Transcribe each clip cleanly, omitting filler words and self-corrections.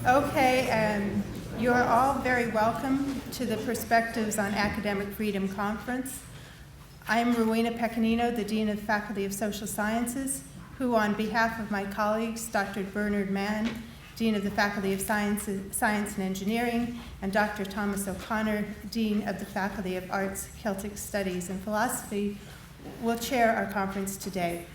Okay, you're all very welcome to the Perspectives on Academic Freedom Conference. I'm Rowena Pecanino, the Dean of the Faculty of Social Sciences, who on behalf of my colleagues, Dr. Bernard Mann, Dean of the Faculty of Science and Engineering, and Dr. Thomas O'Connor, Dean of the Faculty of Arts, Celtic Studies, and Philosophy, will chair our conference today.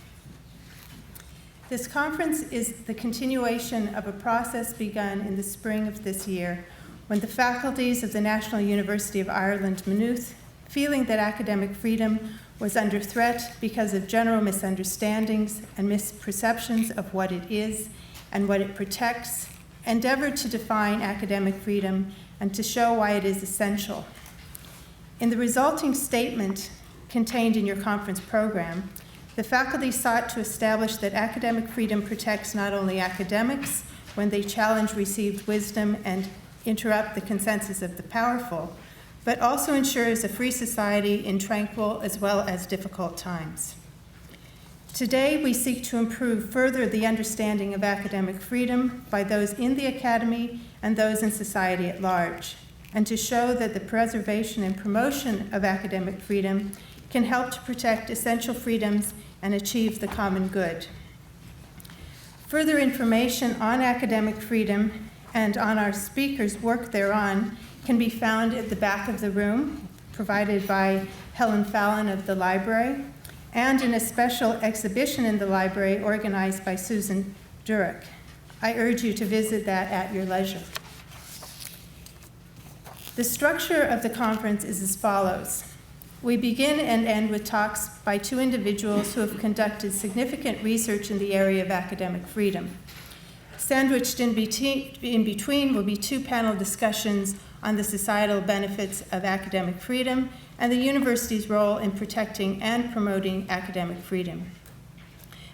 This conference is the continuation of a process begun in the spring of this year when the faculties of the National University of Ireland, Maynooth, feeling that academic freedom was under threat because of general misunderstandings and misperceptions of what it is and what it protects, endeavored to define academic freedom and to show why it is essential. In the resulting statement contained in your conference program, the faculty sought to establish that academic freedom protects not only academics when they challenge received wisdom and interrupt the consensus of the powerful, but also ensures a free society in tranquil as well as difficult times. Today, we seek to improve further the understanding of academic freedom by those in the academy and those in society at large, and to show that the preservation and promotion of academic freedom can help to protect essential freedoms and achieve the common good. Further information on academic freedom and on our speakers' work thereon can be found at the back of the room, provided by Helen Fallon of the library, and in a special exhibition in the library organized by Susan Durek. I urge you to visit that at your leisure. The structure of the conference is as follows. We begin and end with talks by two individuals who have conducted significant research in the area of academic freedom. Sandwiched in between will be two panel discussions on the societal benefits of academic freedom and the university's role in protecting and promoting academic freedom.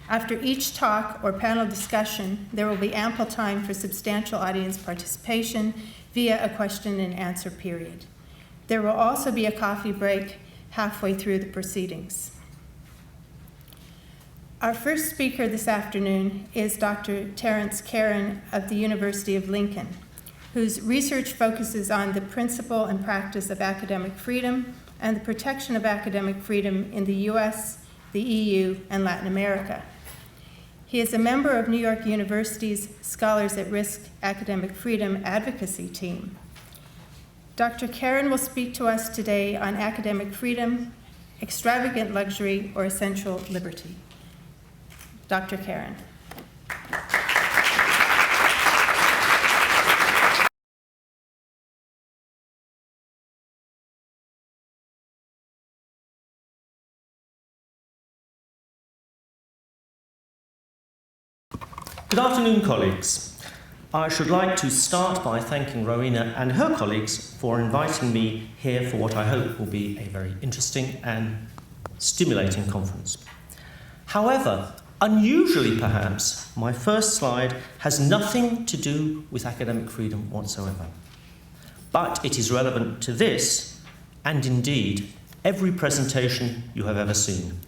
After each talk or panel discussion, there will be ample time for substantial audience participation via a question and answer period. There will also be a coffee break halfway through the proceedings. Our first speaker this afternoon is Dr. Terence Karran of the University of Lincoln, whose research focuses on the principle and practice of academic freedom and the protection of academic freedom in the US, the EU, and Latin America. He is a member of New York University's Scholars at Risk Academic Freedom Advocacy team. Dr. Karran will speak to us today on academic freedom, extravagant luxury, or essential liberty. Dr. Karran. Good afternoon, colleagues. I should like to start by thanking Rowena and her colleagues for inviting me here for what I hope will be a very interesting and stimulating conference. However, unusually perhaps, my first slide has nothing to do with academic freedom whatsoever. But it is relevant to this, and indeed, every presentation you have ever seen.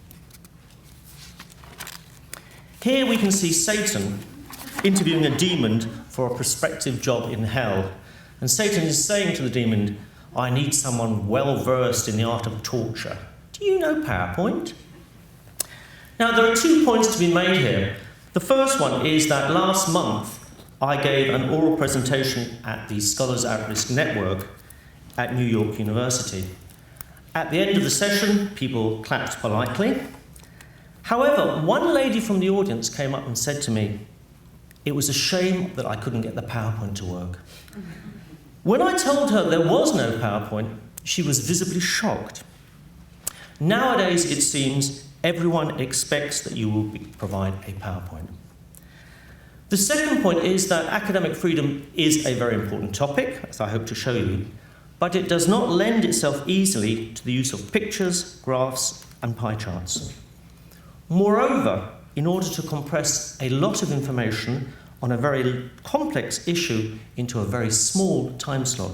Here we can see Satan interviewing a demon for a prospective job in hell. And Satan is saying to the demon, I need someone well-versed in the art of torture. Do you know PowerPoint? Now, there are 2 points to be made here. The first one is that last month, I gave an oral presentation at the Scholars at Risk Network at New York University. At the end of the session, people clapped politely. However, one lady from the audience came up and said to me, it was a shame that I couldn't get the PowerPoint to work. When I told her there was no PowerPoint, she was visibly shocked. Nowadays, it seems, everyone expects that you will provide a PowerPoint. The second point is that academic freedom is a very important topic, as I hope to show you, but it does not lend itself easily to the use of pictures, graphs, and pie charts. Moreover, in order to compress a lot of information on a very complex issue into a very small time slot,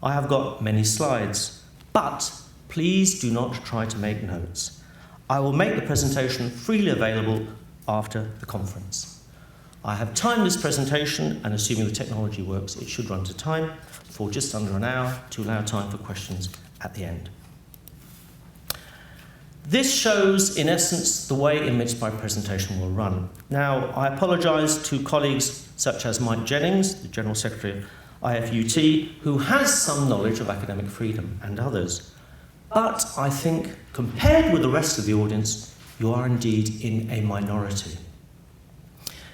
I have got many slides, but please do not try to make notes. I will make the presentation freely available after the conference. I have timed this presentation, and assuming the technology works, it should run to time, for just under an hour, to allow time for questions at the end. This shows, in essence, the way in which my presentation will run. Now, I apologise to colleagues such as Mike Jennings, the General Secretary of IFUT, who has some knowledge of academic freedom, and others. But I think, compared with the rest of the audience, you are indeed in a minority.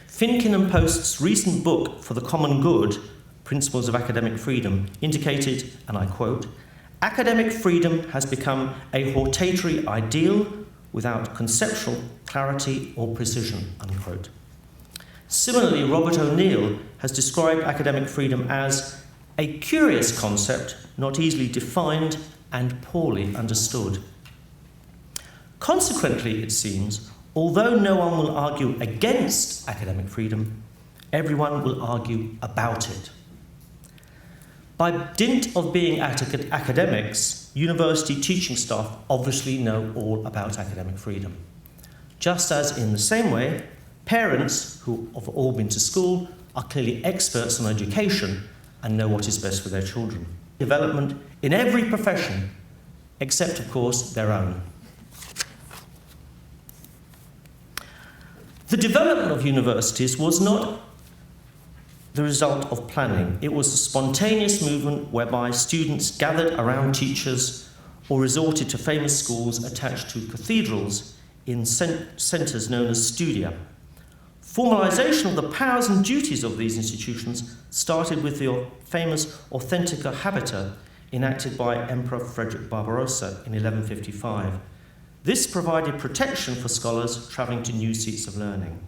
Finkin and Post's recent book, For the Common Good, Principles of Academic Freedom, indicated, and I quote, "Academic freedom has become a hortatory ideal without conceptual clarity or precision," unquote. Similarly, Robert O'Neill has described academic freedom as a curious concept, not easily defined and poorly understood. Consequently, it seems, although no one will argue against academic freedom, everyone will argue about it. By dint of being academics, university teaching staff obviously know all about academic freedom. Just as in the same way, parents who have all been to school are clearly experts on education and know what is best for their children. Development in every profession, except of course their own. The development of universities was not the result of planning. It was a spontaneous movement whereby students gathered around teachers or resorted to famous schools attached to cathedrals in centres known as studia. Formalisation of the powers and duties of these institutions started with the famous Authentica Habita enacted by Emperor Frederick Barbarossa in 1155. This provided protection for scholars travelling to new seats of learning.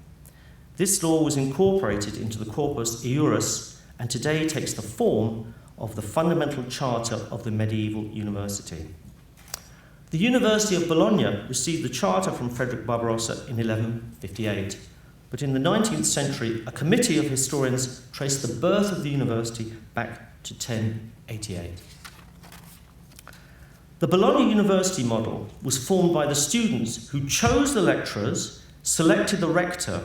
This law was incorporated into the Corpus Iuris and today takes the form of the fundamental charter of the medieval university. The University of Bologna received the charter from Frederick Barbarossa in 1158, but in the 19th century, a committee of historians traced the birth of the university back to 1088. The Bologna University model was formed by the students who chose the lecturers, selected the rector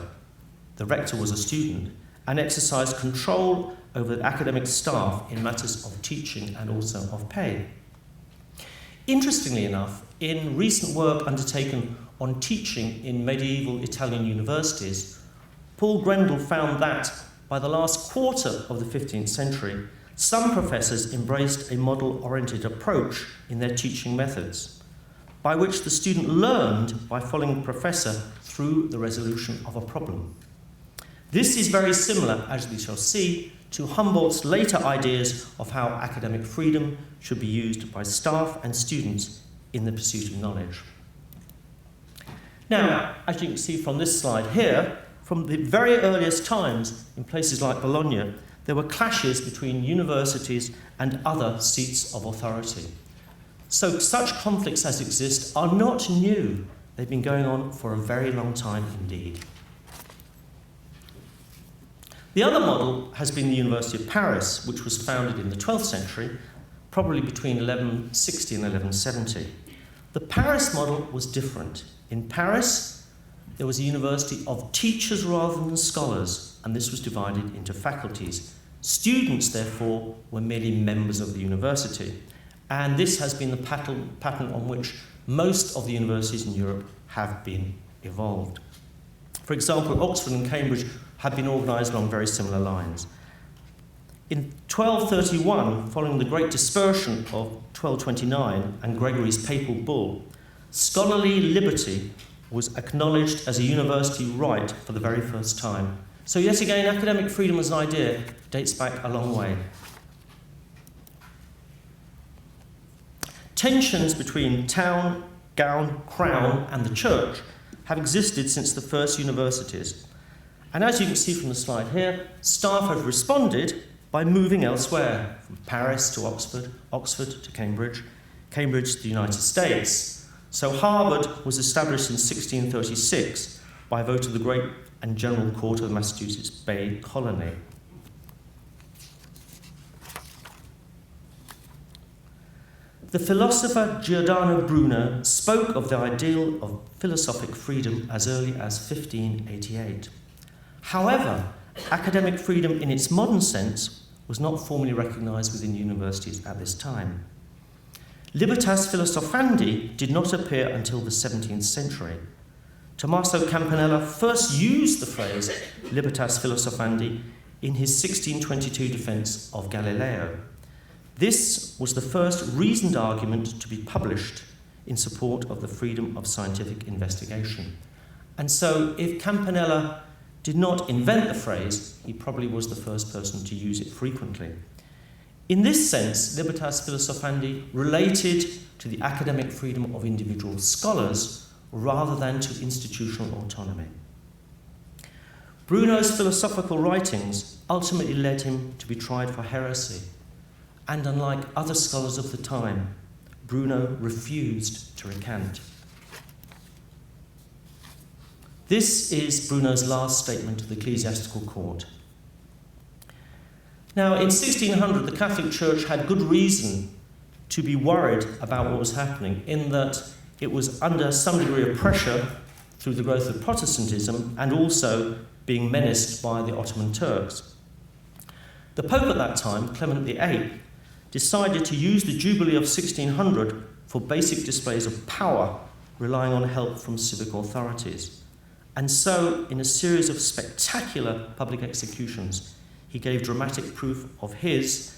was a student, and exercised control over the academic staff in matters of teaching and also of pay. Interestingly enough, in recent work undertaken on teaching in medieval Italian universities, Paul Grendel found that by the last quarter of the 15th century, some professors embraced a model-oriented approach in their teaching methods, by which the student learned by following the professor through the resolution of a problem. This is very similar, as we shall see, to Humboldt's later ideas of how academic freedom should be used by staff and students in the pursuit of knowledge. Now, as you can see from this slide here, from the very earliest times in places like Bologna, there were clashes between universities and other seats of authority. So such conflicts as exist are not new. They've been going on for a very long time indeed. The other model has been the University of Paris, which was founded in the 12th century, probably between 1160 and 1170. The Paris model was different. In Paris, there was a university of teachers rather than scholars, and this was divided into faculties. Students, therefore, were merely members of the university, and this has been the pattern on which most of the universities in Europe have been evolved. For example, Oxford and Cambridge had been organised along very similar lines. In 1231, following the Great Dispersion of 1229 and Gregory's papal bull, scholarly liberty was acknowledged as a university right for the very first time. So yet again, academic freedom as an idea dates back a long way. Tensions between town, gown, crown and the church have existed since the first universities. And as you can see from the slide here, staff have responded by moving elsewhere, from Paris to Oxford, Oxford to Cambridge, Cambridge to the United States. So Harvard was established in 1636 by vote of the Great and General Court of the Massachusetts Bay Colony. The philosopher Giordano Bruno spoke of the ideal of philosophic freedom as early as 1588. However, academic freedom in its modern sense was not formally recognised within universities at this time. Libertas philosophandi did not appear until the 17th century. Tommaso Campanella first used the phrase libertas philosophandi in his 1622 defence of Galileo. This was the first reasoned argument to be published in support of the freedom of scientific investigation. And so, if Campanella did not invent the phrase, he probably was the first person to use it frequently. In this sense, libertas philosophandi related to the academic freedom of individual scholars rather than to institutional autonomy. Bruno's philosophical writings ultimately led him to be tried for heresy, and unlike other scholars of the time, Bruno refused to recant. This is Bruno's last statement to the ecclesiastical court. Now, in 1600, the Catholic Church had good reason to be worried about what was happening, in that it was under some degree of pressure through the growth of Protestantism and also being menaced by the Ottoman Turks. The Pope at that time, Clement VIII, decided to use the Jubilee of 1600 for basic displays of power, relying on help from civic authorities. And so, in a series of spectacular public executions, he gave dramatic proof of his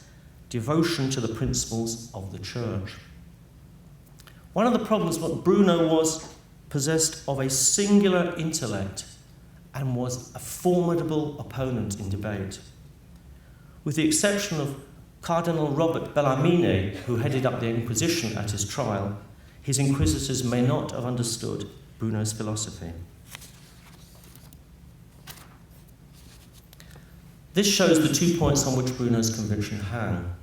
devotion to the principles of the Church. One of the problems was Bruno was possessed of a singular intellect and was a formidable opponent in debate. With the exception of Cardinal Robert Bellarmine, who headed up the Inquisition at his trial, his inquisitors may not have understood Bruno's philosophy. This shows the 2 points on which Bruno's conviction hung.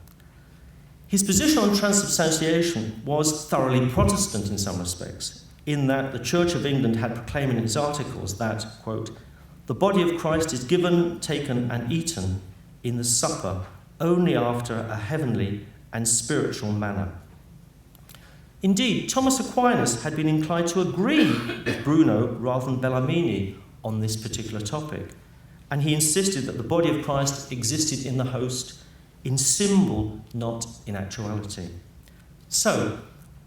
His position on transubstantiation was thoroughly Protestant in some respects, in that the Church of England had proclaimed in its articles that, quote, "The body of Christ is given, taken, and eaten in the supper only after a heavenly and spiritual manner." Indeed, Thomas Aquinas had been inclined to agree with Bruno rather than Bellarmine on this particular topic, and he insisted that the body of Christ existed in the host in symbol, not in actuality. So,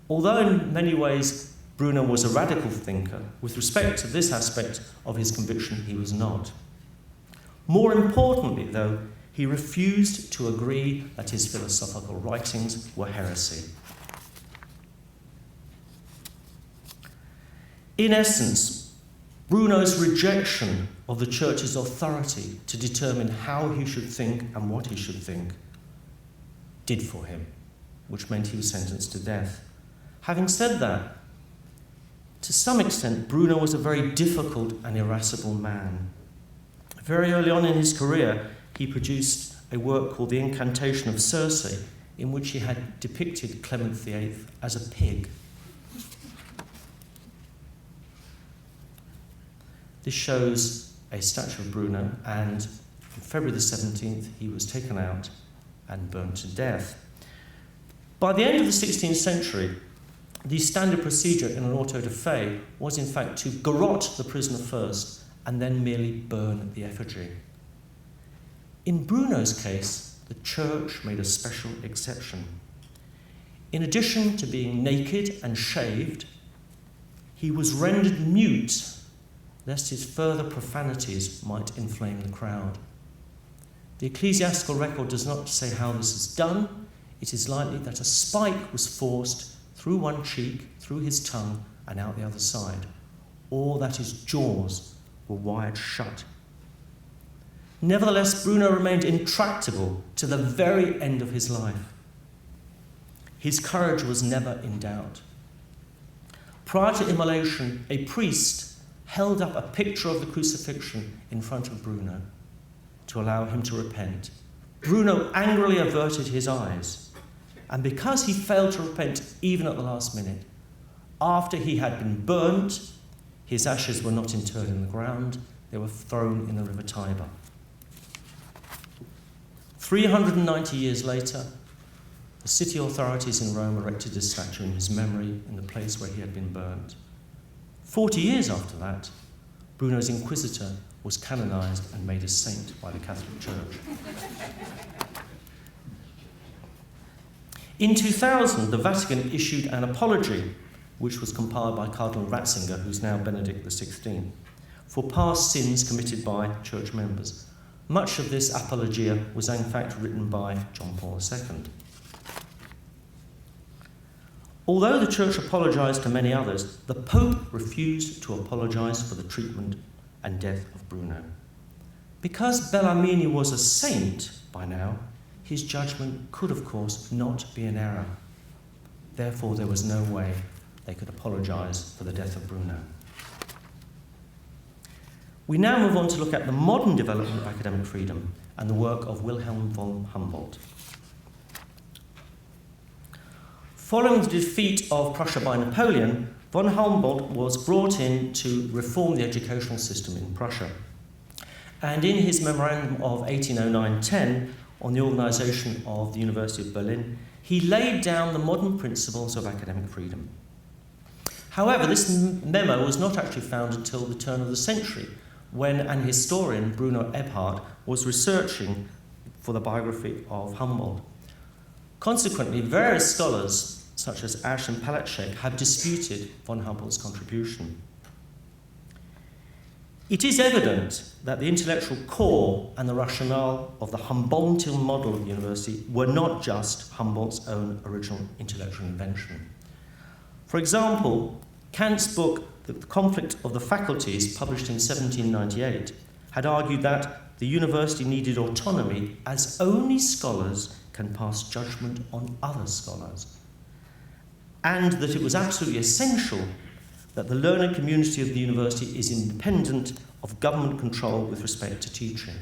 although in many ways Bruno was a radical thinker, with respect to this aspect of his conviction, he was not. More importantly, though, he refused to agree that his philosophical writings were heresy. In essence, Bruno's rejection of the Church's authority to determine how he should think and what he should think did for him, which meant he was sentenced to death. Having said that, to some extent, Bruno was a very difficult and irascible man. Very early on in his career, he produced a work called The Incantation of Circe, in which he had depicted Clement VIII as a pig. This shows a statue of Bruno, and on February the 17th, he was taken out and burnt to death. By the end of the 16th century, the standard procedure in an auto de fe was in fact to garrote the prisoner first and then merely burn the effigy. In Bruno's case, the Church made a special exception. In addition to being naked and shaved, he was rendered mute, lest his further profanities might inflame the crowd. The ecclesiastical record does not say how this is done. It is likely that a spike was forced through one cheek, through his tongue, and out the other side, or that his jaws were wired shut. Nevertheless, Bruno remained intractable to the very end of his life. His courage was never in doubt. Prior to immolation, a priest held up a picture of the crucifixion in front of Bruno to allow him to repent. Bruno angrily averted his eyes, and because he failed to repent even at the last minute, after he had been burnt, his ashes were not interred in the ground, they were thrown in the river Tiber. 390 years later, the city authorities in Rome erected a statue in his memory in the place where he had been burnt. 40 years after that, Bruno's inquisitor was canonised and made a saint by the Catholic Church. In 2000, the Vatican issued an apology, which was compiled by Cardinal Ratzinger, who's now Benedict XVI, for past sins committed by church members. Much of this apologia was in fact written by John Paul II. Although the church apologised to many others, the Pope refused to apologise for the treatment and death of Bruno. Because Bellarmine was a saint by now, his judgment could, of course, not be an error. Therefore, there was no way they could apologise for the death of Bruno. We now move on to look at the modern development of academic freedom and the work of Wilhelm von Humboldt. Following the defeat of Prussia by Napoleon, von Humboldt was brought in to reform the educational system in Prussia. And in his memorandum of 1809-10 on the organisation of the University of Berlin, he laid down the modern principles of academic freedom. However, this memo was not actually found until the turn of the century, when an historian, Bruno Ebhardt, was researching for the biography of Humboldt. Consequently, various scholars, such as Asch and Palatschek, have disputed von Humboldt's contribution. It is evident that the intellectual core and the rationale of the Humboldtian model of the university were not just Humboldt's own original intellectual invention. For example, Kant's book, The Conflict of the Faculties, published in 1798, had argued that the university needed autonomy as only scholars can pass judgment on other scholars, and that it was absolutely essential that the learned community of the university is independent of government control with respect to teaching.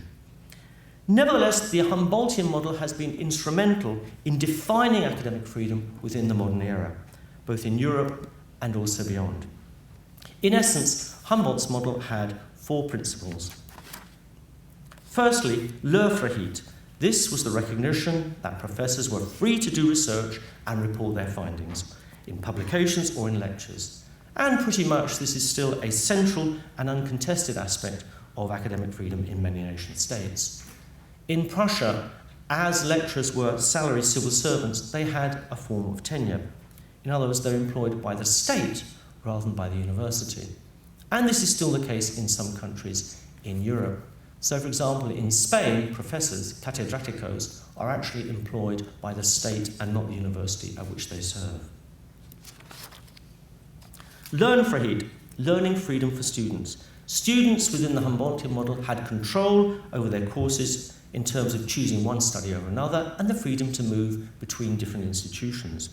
Nevertheless, the Humboldtian model has been instrumental in defining academic freedom within the modern era, both in Europe and also beyond. In essence, Humboldt's model had 4 principles. Firstly, Lehrfreiheit. This was the recognition that professors were free to do research and report their findings in publications or in lectures. And pretty much this is still a central and uncontested aspect of academic freedom in many nation states. In Prussia, as lecturers were salaried civil servants, they had a form of tenure. In other words, they're employed by the state rather than by the university. And this is still the case in some countries in Europe. So, for example, in Spain, professors, catedráticos, are actually employed by the state and not the university at which they serve. Lernfreiheit, learning freedom for students. Students within the Humboldtian model had control over their courses in terms of choosing one study over another and the freedom to move between different institutions.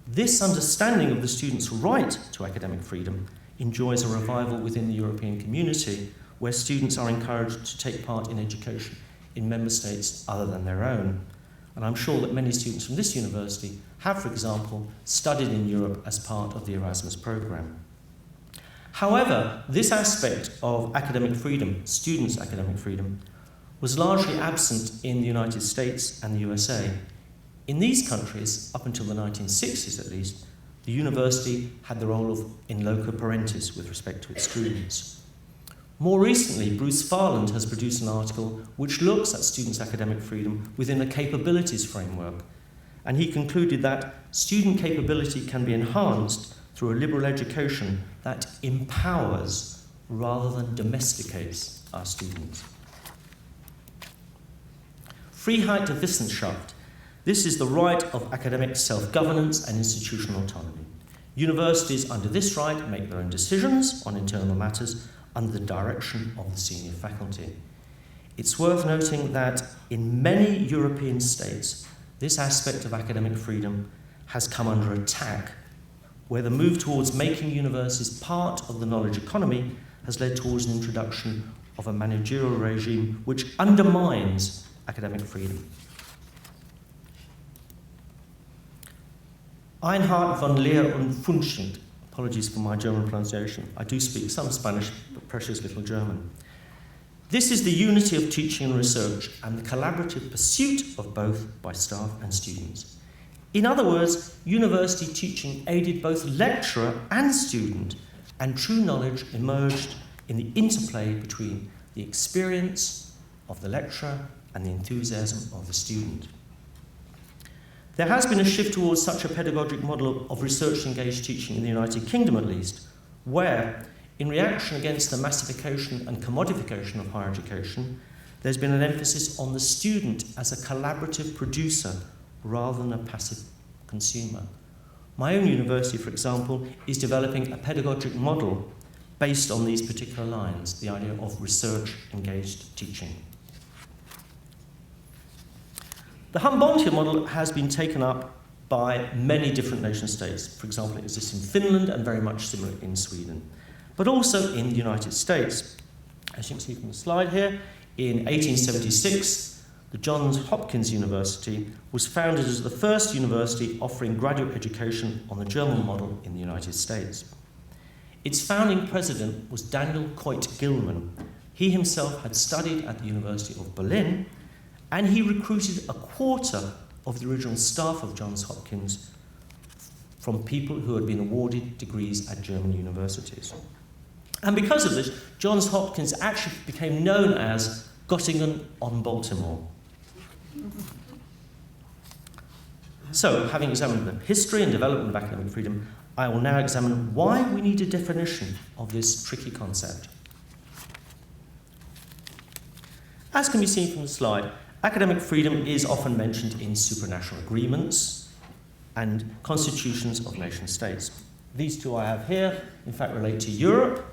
This understanding of the student's right to academic freedom enjoys a revival within the European community, where students are encouraged to take part in education in member states other than their own. And I'm sure that many students from this university have, for example, studied in Europe as part of the Erasmus programme. However, this aspect of academic freedom, students' academic freedom, was largely absent in the United States and the USA. In these countries, up until the 1960s at least, the university had the role of in loco parentis with respect to its students. More recently, Bruce Farland has produced an article which looks at students' academic freedom within a capabilities framework, and he concluded that student capability can be enhanced through a liberal education that empowers rather than domesticates our students. Freiheit der Wissenschaft. This is the right of academic self-governance and institutional autonomy. Universities under this right make their own decisions on internal matters under the direction of the senior faculty. It's worth noting that in many European states, this aspect of academic freedom has come under attack, where the move towards making universities part of the knowledge economy has led towards an introduction of a managerial regime which undermines academic freedom. Einhard von Leer und Funchend. Apologies for my German pronunciation. I do speak some Spanish, but precious little German. This is the unity of teaching and research and the collaborative pursuit of both by staff and students. In other words, university teaching aided both lecturer and student, and true knowledge emerged in the interplay between the experience of the lecturer and the enthusiasm of the student. There has been a shift towards such a pedagogic model of research-engaged teaching in the United Kingdom, at least, where, in reaction against the massification and commodification of higher education, there's been an emphasis on the student as a collaborative producer rather than a passive consumer. My own university, for example, is developing a pedagogic model based on these particular lines, the idea of research-engaged teaching. The Humboldtian model has been taken up by many different nation states. For example, it exists in Finland and very much similar in Sweden, but also in the United States. As you can see from the slide here, in 1876, the Johns Hopkins University was founded as the first university offering graduate education on the German model in the United States. Its founding president was Daniel Coit-Gilman. He himself had studied at the University of Berlin, and he recruited a quarter of the original staff of Johns Hopkins from people who had been awarded degrees at German universities. And because of this, Johns Hopkins actually became known as Göttingen on Baltimore. So, having examined the history and development of academic freedom, I will now examine why we need a definition of this tricky concept. As can be seen from the slide, academic freedom is often mentioned in supranational agreements and constitutions of nation states. These two I have here, in fact, relate to Europe,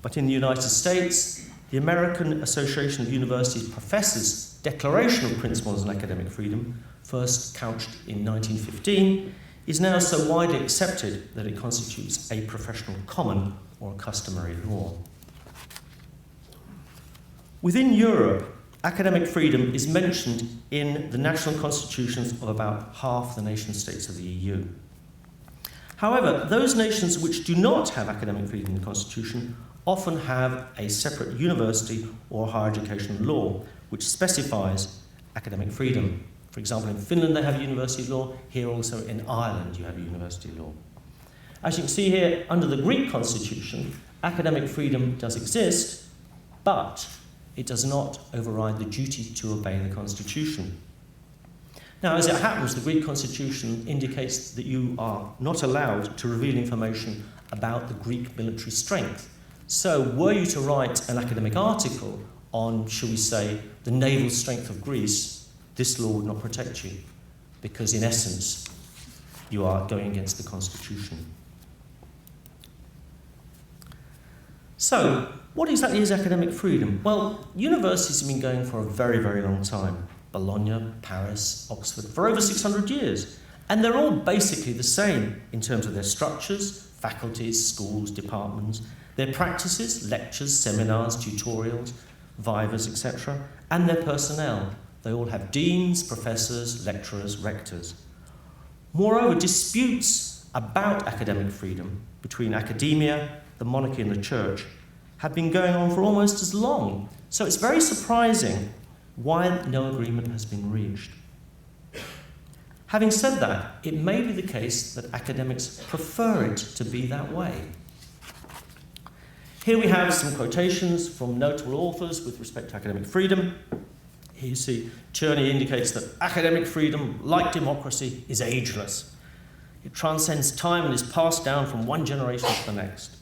but in the United States, the American Association of University Professors' Declaration of Principles on Academic Freedom, first couched in 1915, is now so widely accepted that it constitutes a professional common or a customary law. Within Europe, academic freedom is mentioned in the national constitutions of about half the nation states of the EU. However, those nations which do not have academic freedom in the constitution often have a separate university or higher education law which specifies academic freedom. For example, in Finland they have university law, here also in Ireland you have university law. As you can see here, under the Greek constitution, academic freedom does exist, but it does not override the duty to obey the constitution. Now, as it happens, the Greek constitution indicates that you are not allowed to reveal information about the Greek military strength. So, were you to write an academic article on, shall we say, the naval strength of Greece, this law would not protect you, because in essence, you are going against the constitution. So, what exactly is academic freedom? Well, universities have been going for a very, very long time. Bologna, Paris, Oxford, for over 600 years. And they're all basically the same in terms of their structures, faculties, schools, departments, their practices, lectures, seminars, tutorials, vivas, etc., and their personnel. They all have deans, professors, lecturers, rectors. Moreover, disputes about academic freedom between academia, the monarchy and the church have been going on for almost as long. So it's very surprising why no agreement has been reached. Having said that, it may be the case that academics prefer it to be that way. Here we have some quotations from notable authors with respect to academic freedom. Here you see Cherney indicates that academic freedom, like democracy, is ageless. It transcends time and is passed down from one generation to the next.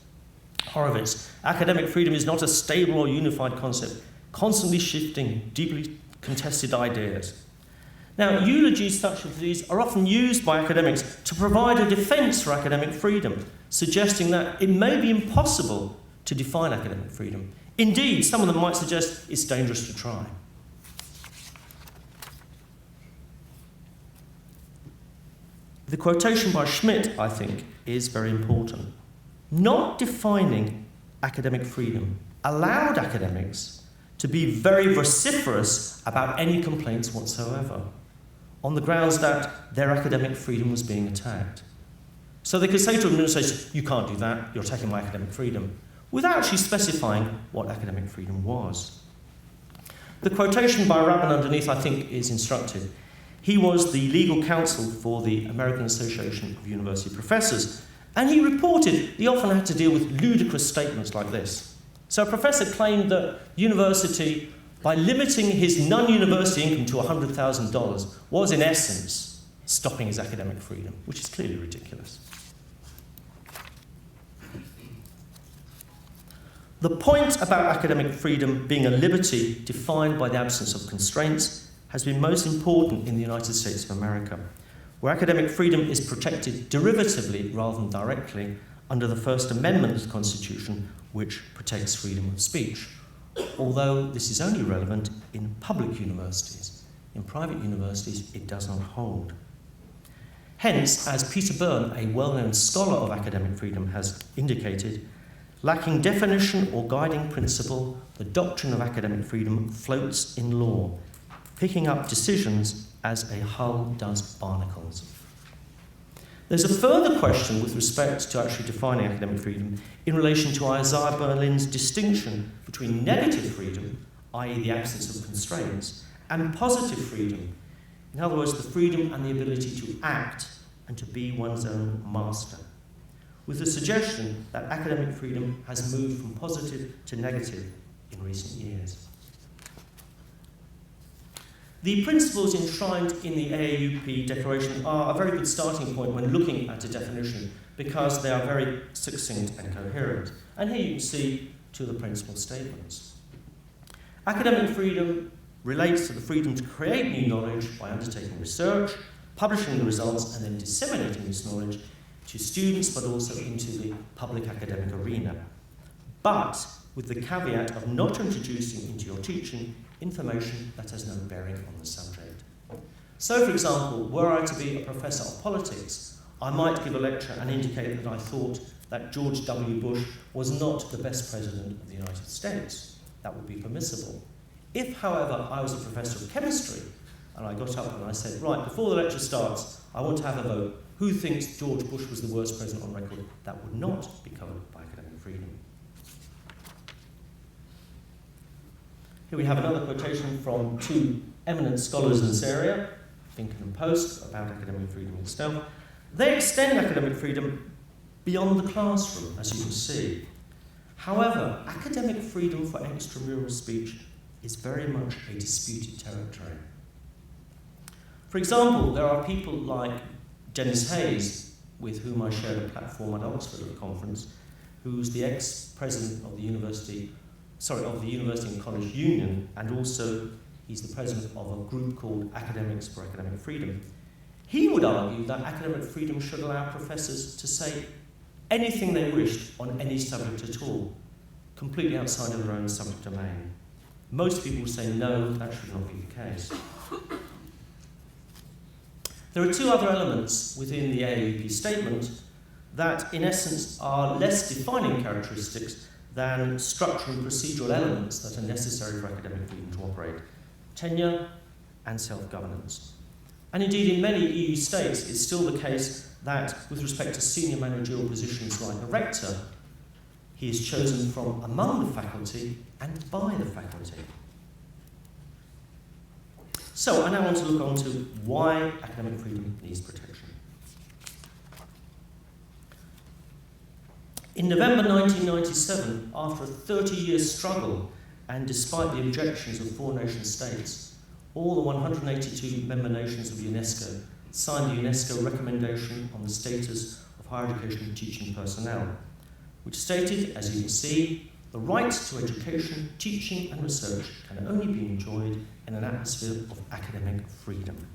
Horowitz, academic freedom is not a stable or unified concept, constantly shifting, deeply contested ideas. Now, eulogies such as these are often used by academics to provide a defence for academic freedom, suggesting that it may be impossible to define academic freedom. Indeed, some of them might suggest it's dangerous to try. The quotation by Schmidt, I think, is very important. Not defining academic freedom allowed academics to be very vociferous about any complaints whatsoever, on the grounds that their academic freedom was being attacked. So they could say to administrators, you can't do that, you're attacking my academic freedom, without actually specifying what academic freedom was. The quotation by Rabin underneath, I think, is instructive. He was the legal counsel for the American Association of University Professors, and he reported he often had to deal with ludicrous statements like this. So a professor claimed that university, by limiting his non-university income to $100,000, was in essence stopping his academic freedom, which is clearly ridiculous. The point about academic freedom being a liberty defined by the absence of constraints has been most important in the United States of America, where academic freedom is protected derivatively rather than directly under the First Amendment of the Constitution, which protects freedom of speech, although this is only relevant in public universities. In private universities, it does not hold. Hence, as Peter Byrne, a well-known scholar of academic freedom, has indicated, lacking definition or guiding principle, the doctrine of academic freedom floats in law, picking up decisions as a hull does barnacles. There's a further question with respect to actually defining academic freedom in relation to Isaiah Berlin's distinction between negative freedom, i.e. the absence of constraints, and positive freedom, in other words, the freedom and the ability to act and to be one's own master, with the suggestion that academic freedom has moved from positive to negative in recent years. The principles enshrined in the AAUP Declaration are a very good starting point when looking at a definition because they are very succinct and coherent. And here you can see two of the principal statements. Academic freedom relates to the freedom to create new knowledge by undertaking research, publishing the results, and then disseminating this knowledge to students, but also into the public academic arena. But with the caveat of not introducing into your teaching information that has no bearing on the subject. So, for example, were I to be a professor of politics, I might give a lecture and indicate that I thought that George W. Bush was not the best president of the United States. That would be permissible. If, however, I was a professor of chemistry and I got up and I said, right, before the lecture starts, I want to have a vote. Who thinks George Bush was the worst president on record? That would not be covered by academic freedom. Here we have another quotation from two eminent scholars in this area, Finken and Post, about academic freedom itself. They extend academic freedom beyond the classroom, as you can see. However, academic freedom for extramural speech is very much a disputed territory. For example, there are people like Dennis Hayes, with whom I shared a platform at Oxford at a conference, who's the ex-president of the University and College Union, and also he's the president of a group called Academics for Academic Freedom. He would argue that academic freedom should allow professors to say anything they wished on any subject at all, completely outside of their own subject domain. Most people would say no, that should not be the case. There are two other elements within the AAUP statement that, in essence, are less defining characteristics than structural and procedural elements that are necessary for academic freedom to operate: tenure and self-governance. And indeed, in many EU states, it's still the case that, with respect to senior managerial positions like a rector, he is chosen from among the faculty and by the faculty. So I now want to look on to why academic freedom needs protection. In November 1997, after a 30-year struggle, and despite the objections of 4 nation states, all the 182 member nations of UNESCO signed the UNESCO recommendation on the status of higher education and teaching personnel, which stated, as you can see, the right to education, teaching and research can only be enjoyed in an atmosphere of academic freedom.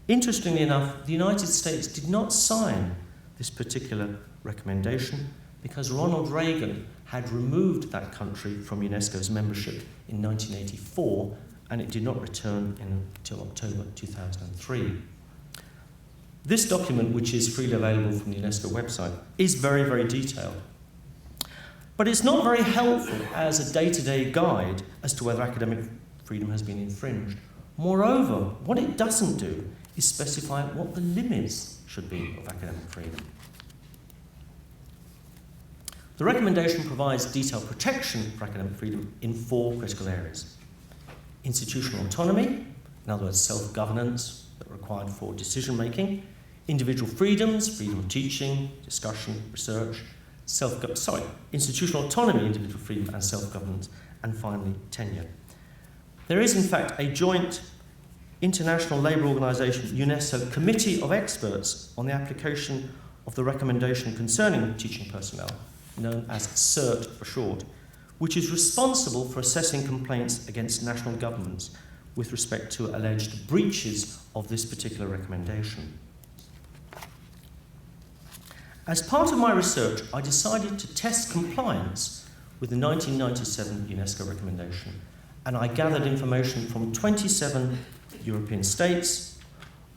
Interestingly enough, the United States did not sign this particular recommendation because Ronald Reagan had removed that country from UNESCO's membership in 1984, and it did not return until October 2003. This document, which is freely available from the UNESCO website, is very, very detailed. But it's not very helpful as a day-to-day guide as to whether academic freedom has been infringed. Moreover, what it doesn't do is specify what the limits should be of academic freedom. The recommendation provides detailed protection for academic freedom in 4 critical areas: institutional autonomy, in other words, self-governance that are required for decision-making; individual freedoms, freedom of teaching, discussion, research; institutional autonomy, individual freedom and self-governance, and finally tenure. There is in fact a joint international labour organisation, UNESCO, committee of experts on the application of the recommendation concerning teaching personnel, known as CERT for short, which is responsible for assessing complaints against national governments with respect to alleged breaches of this particular recommendation. As part of my research, I decided to test compliance with the 1997 UNESCO recommendation, and I gathered information from 27 European states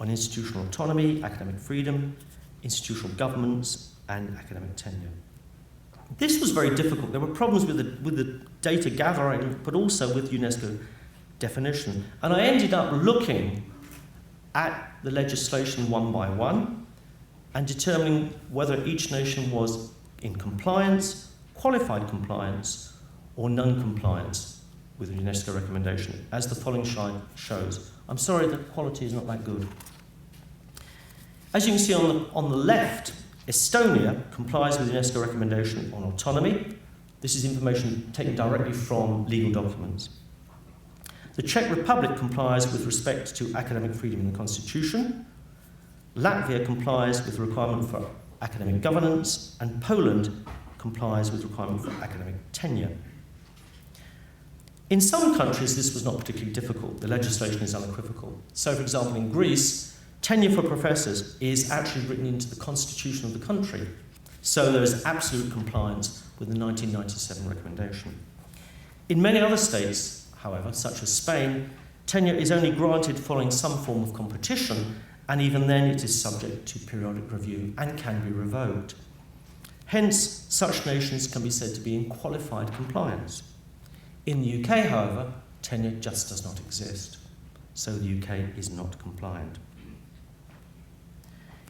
on institutional autonomy, academic freedom, institutional governance, and academic tenure. This was very difficult. There were problems with the data gathering, but also with UNESCO definition. And I ended up looking at the legislation one by one and determining whether each nation was in compliance, qualified compliance, or non-compliance with the UNESCO recommendation, as the following slide shows. I'm sorry, the quality is not that good. As you can see on the left, Estonia complies with the UNESCO recommendation on autonomy. This is information taken directly from legal documents. The Czech Republic complies with respect to academic freedom in the Constitution. Latvia complies with the requirement for academic governance, and Poland complies with the requirement for academic tenure. In some countries, this was not particularly difficult. The legislation is unequivocal. So, for example, in Greece, tenure for professors is actually written into the constitution of the country. So there is absolute compliance with the 1997 recommendation. In many other states, however, such as Spain, tenure is only granted following some form of competition, and even then it is subject to periodic review and can be revoked. Hence, such nations can be said to be in qualified compliance. In the UK, however, tenure just does not exist, so the UK is not compliant.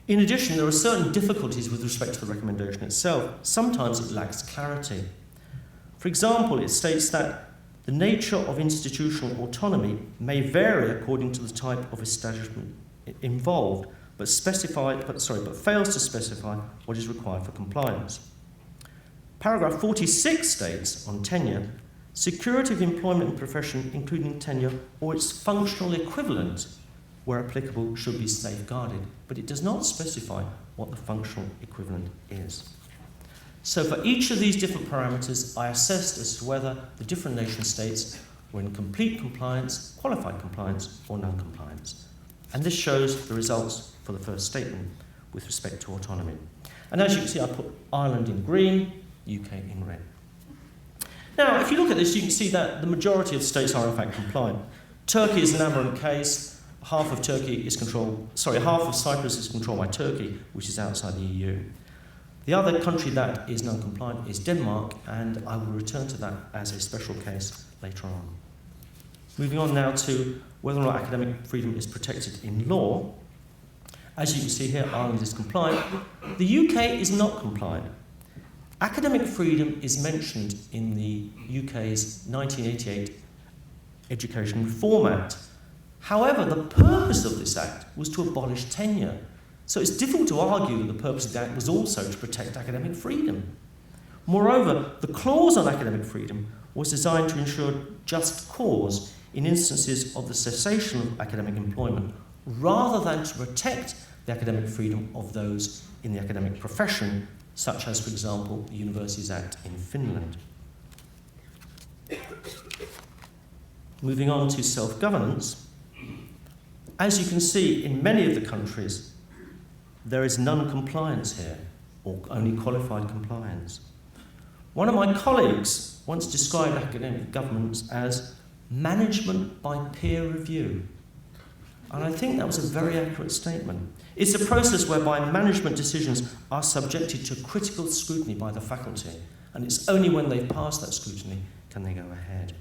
In addition, there are certain difficulties with respect to the recommendation itself. Sometimes it lacks clarity. For example, it states that the nature of institutional autonomy may vary according to the type of establishment involved, but fails to specify what is required for compliance. Paragraph 46 states on tenure, security of employment and profession, including tenure or its functional equivalent, where applicable, should be safeguarded, but it does not specify what the functional equivalent is. So for each of these different parameters, I assessed as to whether the different nation states were in complete compliance, qualified compliance, or non-compliance. And this shows the results for the first statement with respect to autonomy. And as you can see, I put Ireland in green, UK in red. Now, if you look at this, you can see that the majority of states are in fact compliant. Turkey is an aberrant case. Half of Cyprus is controlled by Turkey, which is outside the EU. The other country that is non-compliant is Denmark, and I will return to that as a special case later on. Moving on now to whether or not academic freedom is protected in law. As you can see here, Ireland is compliant. The UK is not compliant. Academic freedom is mentioned in the UK's 1988 Education Reform Act. However, the purpose of this act was to abolish tenure. So it's difficult to argue that the purpose of the act was also to protect academic freedom. Moreover, the clause on academic freedom was designed to ensure just cause in instances of the cessation of academic employment, rather than to protect the academic freedom of those in the academic profession, such as, for example, the Universities Act in Finland. Moving on to self-governance. As you can see, in many of the countries, there is non-compliance here, or only qualified compliance. One of my colleagues once described academic governance as management by peer review. And I think that was a very accurate statement. It's a process whereby management decisions are subjected to critical scrutiny by the faculty, and it's only when they've passed that scrutiny can they go ahead.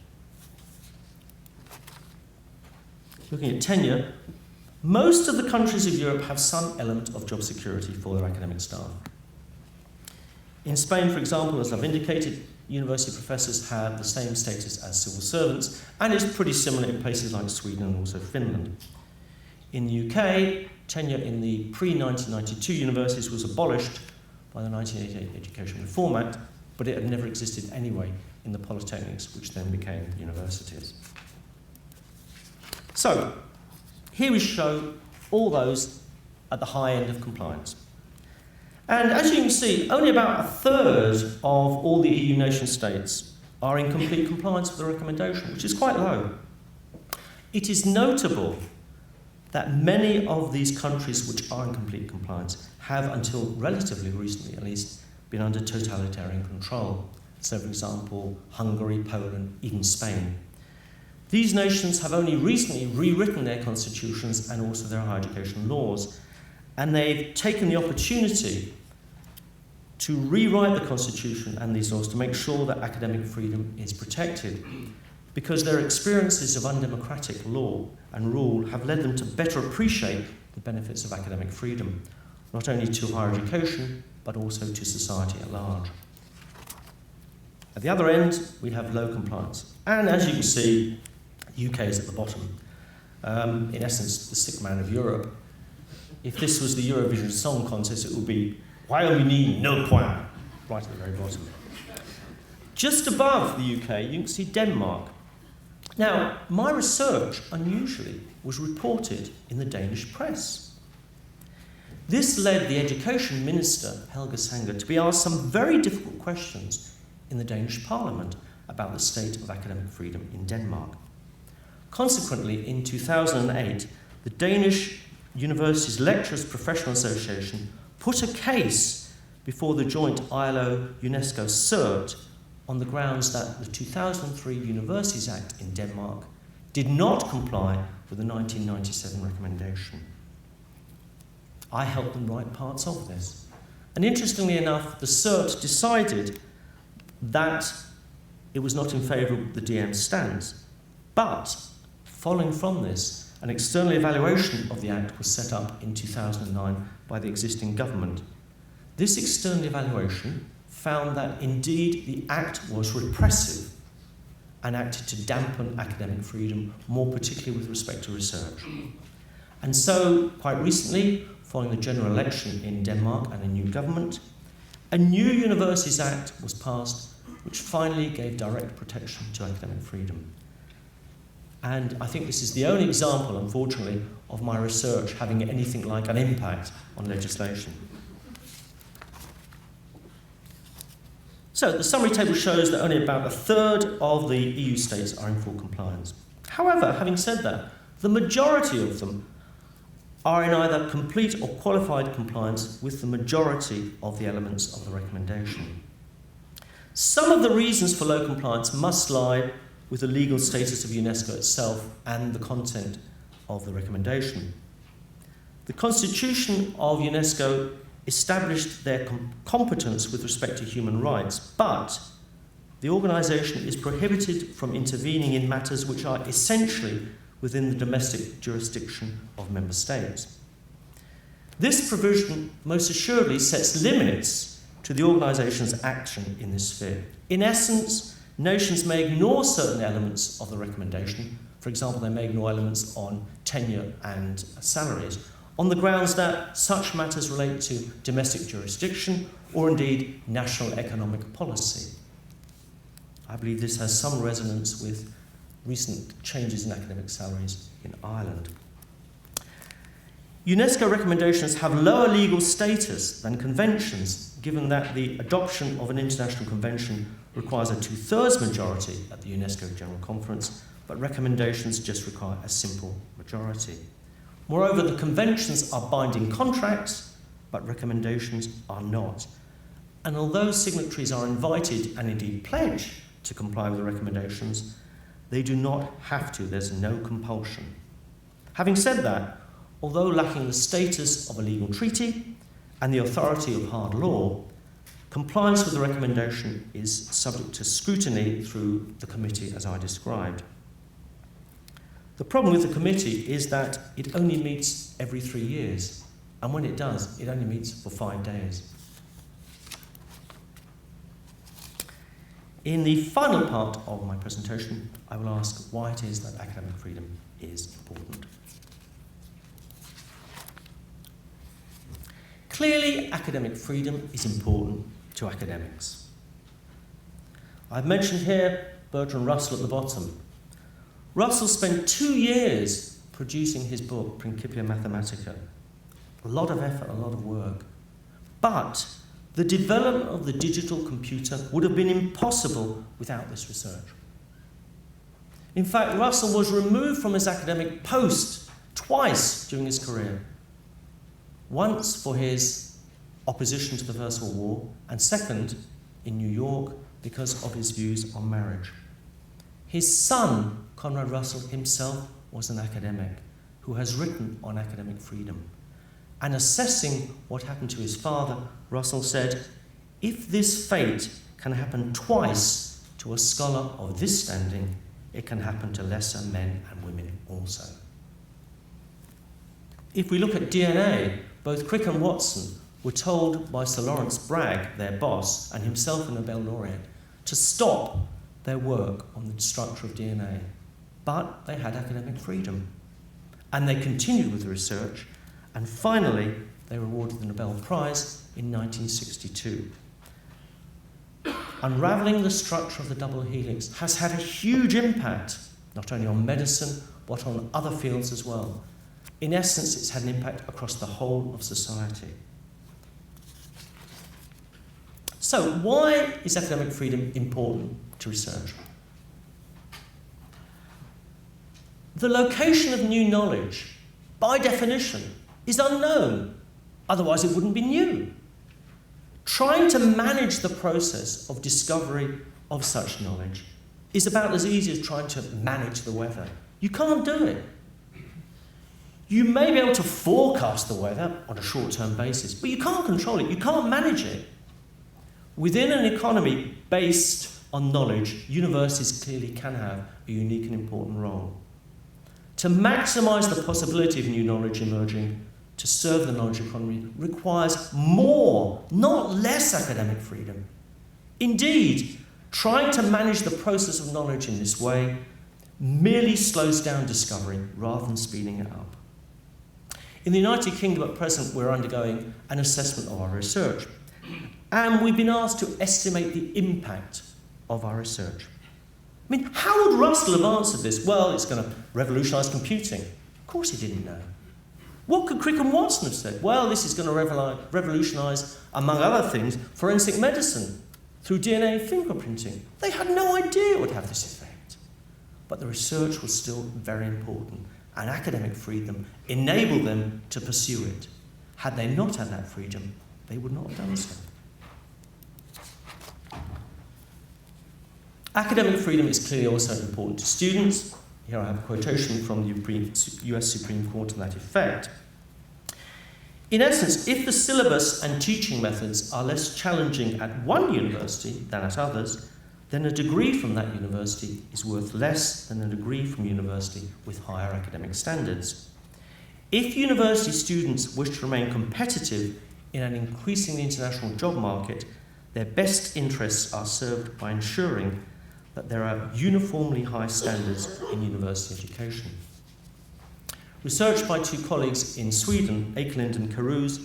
Looking at tenure, most of the countries of Europe have some element of job security for their academic staff. In Spain, for example, as I've indicated, university professors have the same status as civil servants, and it's pretty similar in places like Sweden and also Finland. In the UK, tenure in the pre-1992 universities was abolished, by the 1988 Education Reform Act, but it had never existed anyway in the polytechnics, which then became universities. So, here we show all those at the high end of compliance. And as you can see, only about a third of all the EU nation states are in complete compliance with the recommendation, which is quite low. It is notable that many of these countries which are in complete compliance have, until relatively recently at least, been under totalitarian control. So, for example, Hungary, Poland, even Spain. These nations have only recently rewritten their constitutions and also their higher education laws, and they've taken the opportunity to rewrite the constitution and these laws to make sure that academic freedom is protected, because their experiences of undemocratic law and rule have led them to better appreciate the benefits of academic freedom, not only to higher education, but also to society at large. At the other end, we have low compliance. And as you can see, the UK is at the bottom. In essence, the sick man of Europe. If this was the Eurovision Song Contest, it would be Royaume-Uni, no point, right at the very bottom. Just above the UK, you can see Denmark. Now, my research, unusually, was reported in the Danish press. This led the Education Minister, Helge Sanger, to be asked some very difficult questions in the Danish Parliament about the state of academic freedom in Denmark. Consequently, in 2008, the Danish Universities Lecturers Professional Association put a case before the joint ILO-UNESCO CERT on the grounds that the 2003 Universities Act in Denmark did not comply with the 1997 recommendation. I helped them write parts of this. And interestingly enough, the CERT decided that it was not in favour of the DM stance. But, following from this, an external evaluation of the Act was set up in 2009 by the existing government. This external evaluation found that indeed the Act was repressive and acted to dampen academic freedom, more particularly with respect to research. And so, quite recently, following the general election in Denmark and a new government, a new Universities Act was passed which finally gave direct protection to academic freedom. And I think this is the only example, unfortunately, of my research having anything like an impact on legislation. So the summary table shows that only about a third of the EU states are in full compliance. However, having said that, the majority of them are in either complete or qualified compliance with the majority of the elements of the recommendation. Some of the reasons for low compliance must lie with the legal status of UNESCO itself and the content of the recommendation. The Constitution of UNESCO established their competence with respect to human rights, but the organisation is prohibited from intervening in matters which are essentially within the domestic jurisdiction of member states. This provision most assuredly sets limits to the organisation's action in this sphere. In essence, nations may ignore certain elements of the recommendation. For example, they may ignore elements on tenure and salaries, on the grounds that such matters relate to domestic jurisdiction or indeed national economic policy. I believe this has some resonance with recent changes in academic salaries in Ireland. UNESCO recommendations have lower legal status than conventions, given that the adoption of an international convention requires a 2/3 majority at the UNESCO General Conference, but recommendations just require a simple majority. Moreover, the conventions are binding contracts, but recommendations are not. And although signatories are invited and indeed pledge to comply with the recommendations, they do not have to. There's no compulsion. Having said that, although lacking the status of a legal treaty and the authority of hard law, compliance with the recommendation is subject to scrutiny through the committee as I described. The problem with the committee is that it only meets every 3 years, and when it does, it only meets for 5 days. In the final part of my presentation, I will ask why it is that academic freedom is important. Clearly, academic freedom is important to academics. I've mentioned here Bertrand Russell at the bottom. Russell spent 2 years producing his book, Principia Mathematica. A lot of effort, a lot of work. But the development of the digital computer would have been impossible without this research. In fact, Russell was removed from his academic post twice during his career. Once for his opposition to the First World War, and second, in New York, because of his views on marriage. His son, Conrad Russell, himself was an academic who has written on academic freedom. And assessing what happened to his father, Russell said, "If this fate can happen twice to a scholar of this standing, it can happen to lesser men and women also." If we look at DNA, both Crick and Watson were told by Sir Lawrence Bragg, their boss, and himself a Nobel laureate, to stop their work on the structure of DNA. But they had academic freedom. And they continued with the research, and finally they were awarded the Nobel Prize in 1962. Unravelling the structure of the double helix has had a huge impact, not only on medicine, but on other fields as well. In essence, it's had an impact across the whole of society. So, why is academic freedom important to research? The location of new knowledge, by definition, is unknown. Otherwise, it wouldn't be new. Trying to manage the process of discovery of such knowledge is about as easy as trying to manage the weather. You can't do it. You may be able to forecast the weather on a short-term basis, but you can't control it, you can't manage it. Within an economy based on knowledge, universities clearly can have a unique and important role. To maximise the possibility of new knowledge emerging to serve the knowledge economy requires more, not less academic freedom. Indeed, trying to manage the process of knowledge in this way merely slows down discovery rather than speeding it up. In the United Kingdom at present, we're undergoing an assessment of our research, and we've been asked to estimate the impact of our research. I mean, how would Russell have answered this? Well, it's going to revolutionise computing. Of course he didn't know. What could Crick and Watson have said? Well, this is going to revolutionise, among other things, forensic medicine through DNA fingerprinting. They had no idea it would have this effect. But the research was still very important, and academic freedom enabled them to pursue it. Had they not had that freedom, they would not have done so. Academic freedom is clearly also important to students. Here I have a quotation from the US Supreme Court to that effect. In essence, if the syllabus and teaching methods are less challenging at one university than at others, then a degree from that university is worth less than a degree from a university with higher academic standards. If university students wish to remain competitive in an increasingly international job market, their best interests are served by ensuring that there are uniformly high standards in university education. Research by two colleagues in Sweden, Ekelund and Caruso,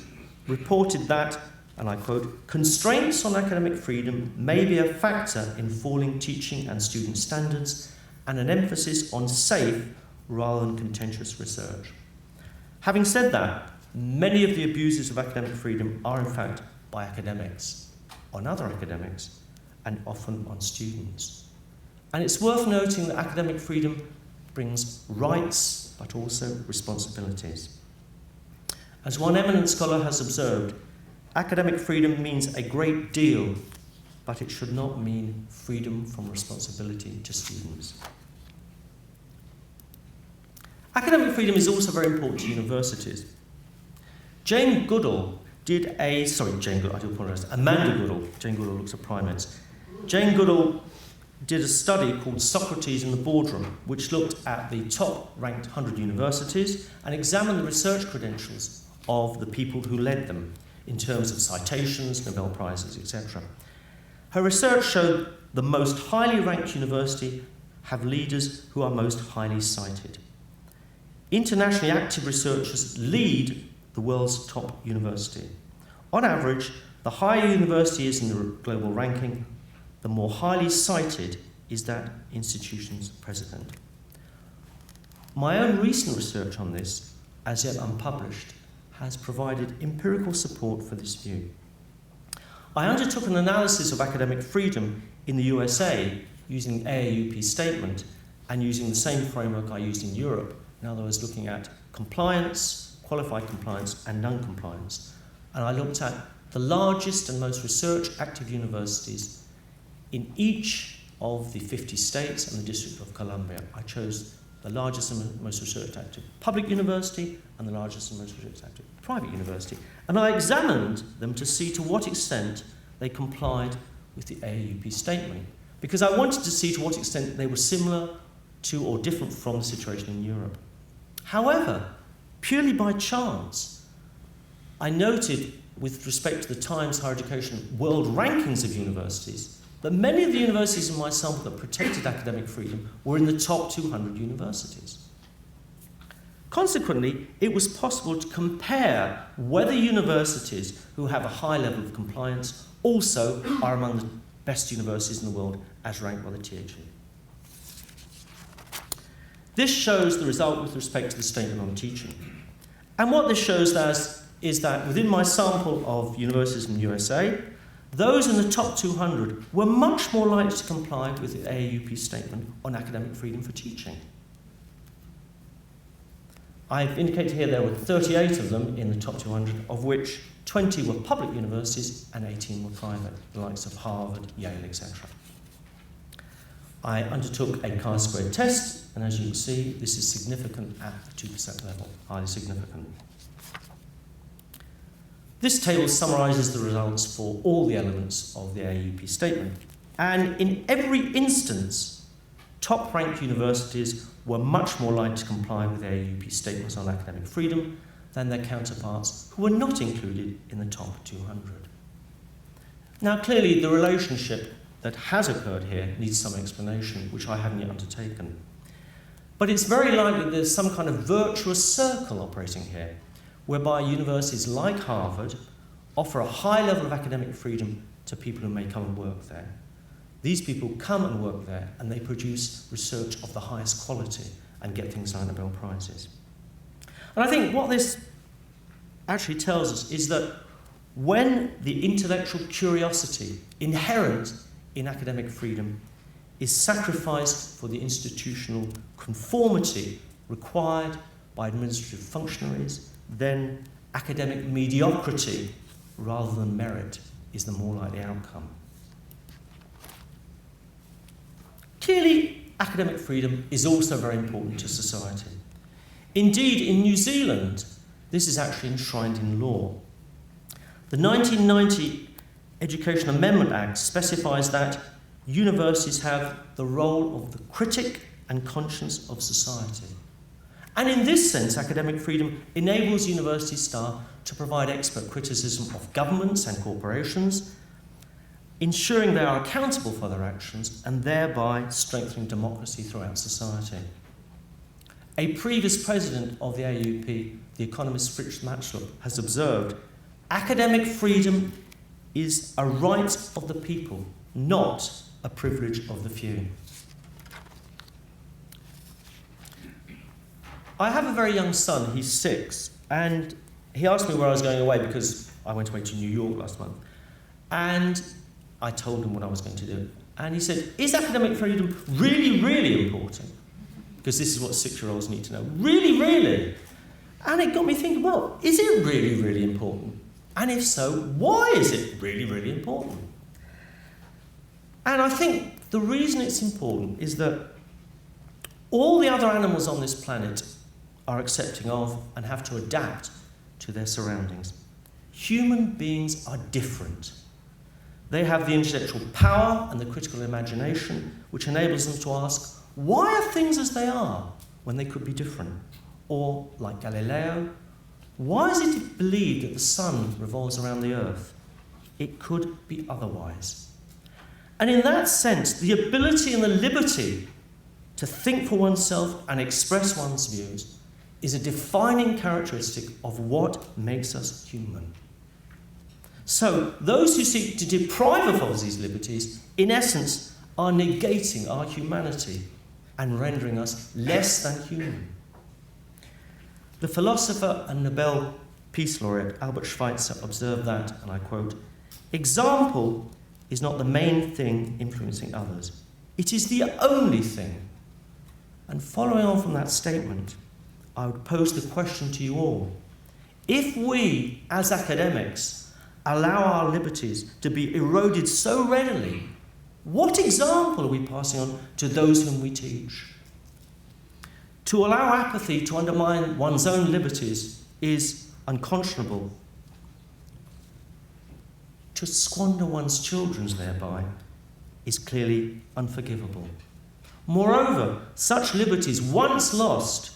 reported that, and I quote, "Constraints on academic freedom may be a factor in falling teaching and student standards and an emphasis on safe rather than contentious research." Having said that, many of the abuses of academic freedom are in fact by academics, on other academics, and often on students. And it's worth noting that academic freedom brings rights, but also responsibilities. As one eminent scholar has observed, academic freedom means a great deal, but it should not mean freedom from responsibility to students. Academic freedom is also very important to universities. Amanda Goodall looks at primates. Jane Goodall did a study called Socrates in the Boardroom, which looked at the top-ranked 100 universities and examined the research credentials of the people who led them in terms of citations, Nobel Prizes, etc. Her research showed the most highly ranked university have leaders who are most highly cited. Internationally active researchers lead the world's top university, on average, the higher university is in the global ranking, the more highly cited is that institution's president. My own recent research on this, as yet unpublished, has provided empirical support for this view. I undertook an analysis of academic freedom in the USA using the AAUP statement and using the same framework I used in Europe. In other words, looking at compliance, qualified compliance, and non-compliance. And I looked at the largest and most research-active universities in each of the 50 states and the District of Columbia. I chose the largest and most research-active public university and the largest and most research-active private university. And I examined them to see to what extent they complied with the AAUP statement, because I wanted to see to what extent they were similar to or different from the situation in Europe. However, purely by chance, I noted with respect to the Times Higher Education World Rankings of universities that many of the universities in my sample that protected academic freedom were in the top 200 universities. Consequently, it was possible to compare whether universities who have a high level of compliance also are among the best universities in the world as ranked by the THE. This shows the result with respect to the statement on teaching. And what this shows us is that within my sample of universities in the USA, those in the top 200 were much more likely to comply with the AAUP statement on academic freedom for teaching. I've indicated here there were 38 of them in the top 200, of which 20 were public universities and 18 were private, the likes of Harvard, Yale, etc. I undertook a chi-squared test, and as you can see, this is significant at the 2% level, highly significant. This table summarises the results for all the elements of the AAUP statement, and in every instance, top-ranked universities were much more likely to comply with AAUP statements on academic freedom than their counterparts who were not included in the top 200. Now, clearly, the relationship that has occurred here needs some explanation, which I haven't yet undertaken. But it's very likely there's some kind of virtuous circle operating here, whereby universities like Harvard offer a high level of academic freedom to people who may come and work there. These people come and work there, and they produce research of the highest quality and get things like Nobel Prizes. And I think what this actually tells us is that when the intellectual curiosity inherent in academic freedom is sacrificed for the institutional conformity required by administrative functionaries, then academic mediocrity rather than merit is the more likely outcome. Clearly, academic freedom is also very important to society. Indeed, in New Zealand, this is actually enshrined in law. The 1990 Education Amendment Act specifies that universities have the role of the critic and conscience of society. And in this sense, academic freedom enables university staff to provide expert criticism of governments and corporations, ensuring they are accountable for their actions and thereby strengthening democracy throughout society. A previous president of the AAUP, the economist Fritz Matschlup, has observed, academic freedom is a right of the people, not a privilege of the few. I have a very young son, he's 6, and he asked me where I was going away because I went away to New York last month. And I told him what I was going to do. And he said, is academic freedom really, really important? Because this is what 6-year-olds need to know. Really, really? And it got me thinking, well, is it really, really important? And if so, why is it really, really important? And I think the reason it's important is that all the other animals on this planet are accepting of and have to adapt to their surroundings. Human beings are different. They have the intellectual power and the critical imagination which enables them to ask, why are things as they are when they could be different? Or, like Galileo, why is it believed that the sun revolves around the earth? It could be otherwise. And in that sense, the ability and the liberty to think for oneself and express one's views is a defining characteristic of what makes us human. So those who seek to deprive of these liberties, in essence, are negating our humanity and rendering us less than human. The philosopher and Nobel Peace Laureate Albert Schweitzer observed that, and I quote, "Example is not the main thing influencing others. It is the only thing." And following on from that statement, I would pose the question to you all. If we, as academics, allow our liberties to be eroded so readily, what example are we passing on to those whom we teach? To allow apathy to undermine one's own liberties is unconscionable. To squander one's children's thereby is clearly unforgivable. Moreover, such liberties, once lost,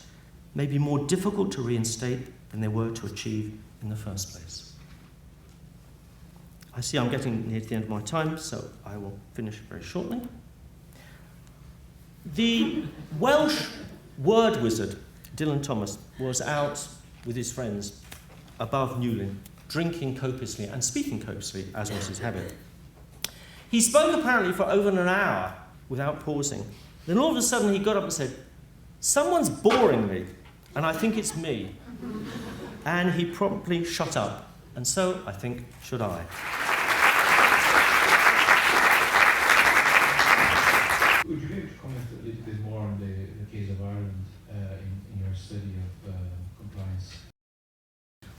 may be more difficult to reinstate than they were to achieve in the first place. I see I'm getting near to the end of my time, so I will finish very shortly. The Welsh word wizard, Dylan Thomas, was out with his friends above Newlyn, drinking copiously and speaking copiously, as was his habit. He spoke apparently for over an hour without pausing. Then all of a sudden he got up and said, "Someone's boring me, and I think it's me." And he promptly shut up, and so I think should I. Would you be able to comment a little bit more on the case of Ireland in your study of compliance?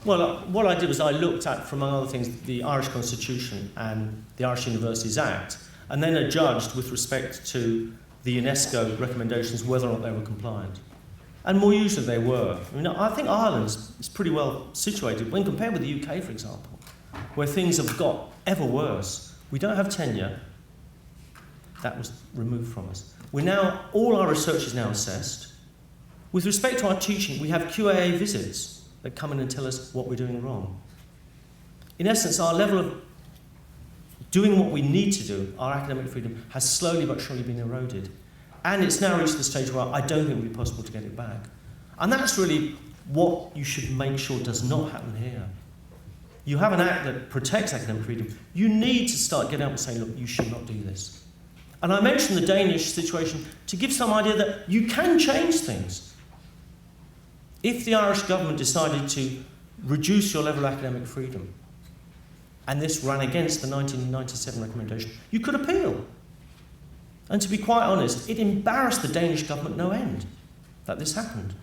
Well, what I did was I looked at, for among other things, the Irish Constitution and the Irish Universities Act, and then adjudged with respect to the UNESCO recommendations whether or not they were compliant. And more usually they were. I mean, I think Ireland is pretty well situated when compared with the UK, for example, where things have got ever worse. We don't have tenure. That was removed from us. All our research is now assessed. With respect to our teaching, we have QAA visits that come in and tell us what we're doing wrong. In essence, our level of doing what we need to do, our academic freedom, has slowly but surely been eroded. And it's now reached the stage where I don't think it will be possible to get it back. And that's really what you should make sure does not happen here. You have an act that protects academic freedom. You need to start getting up and saying, look, you should not do this. And I mentioned the Danish situation to give some idea that you can change things. If the Irish government decided to reduce your level of academic freedom, and this ran against the 1997 recommendation, you could appeal. And to be quite honest, it embarrassed the Danish government no end that this happened.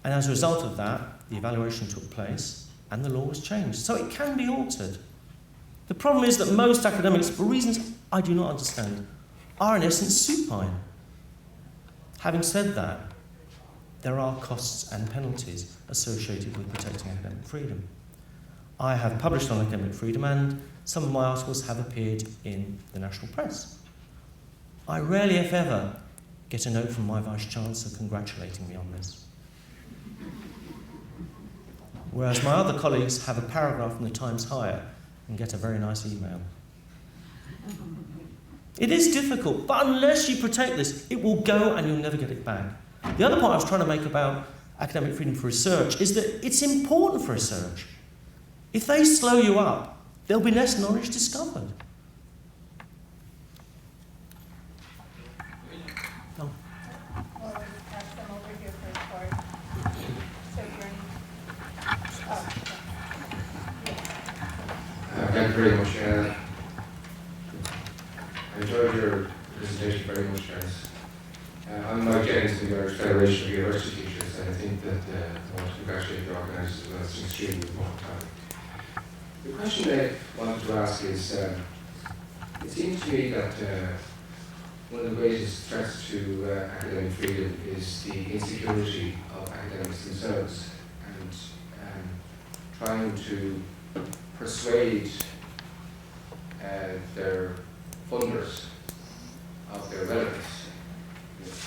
And as a result of that, the evaluation took place and the law was changed. So it can be altered. The problem is that most academics, for reasons I do not understand, are in essence supine. Having said that, there are costs and penalties associated with protecting academic freedom. I have published on academic freedom and some of my articles have appeared in the national press. I rarely, if ever, get a note from my Vice-Chancellor congratulating me on this. Whereas my other colleagues have a paragraph in the Times Higher and get a very nice email. It is difficult, but unless you protect this, it will go and you'll never get it back. The other point I was trying to make about academic freedom for research is that it's important for research. If they slow you up, there'll be less knowledge discovered. Oh. Well, we have some over here for a part. So you're Thank you very much. I enjoyed your presentation very much, Terence. I'm Mike Jennings from the Irish Federation of University Teachers, and I think that I want to congratulate the organisers as well. It's an extremely important topic. The question I wanted to ask is, it seems to me that one of the greatest threats to academic freedom is the insecurity of academics themselves, and trying to persuade their funders of their relevance.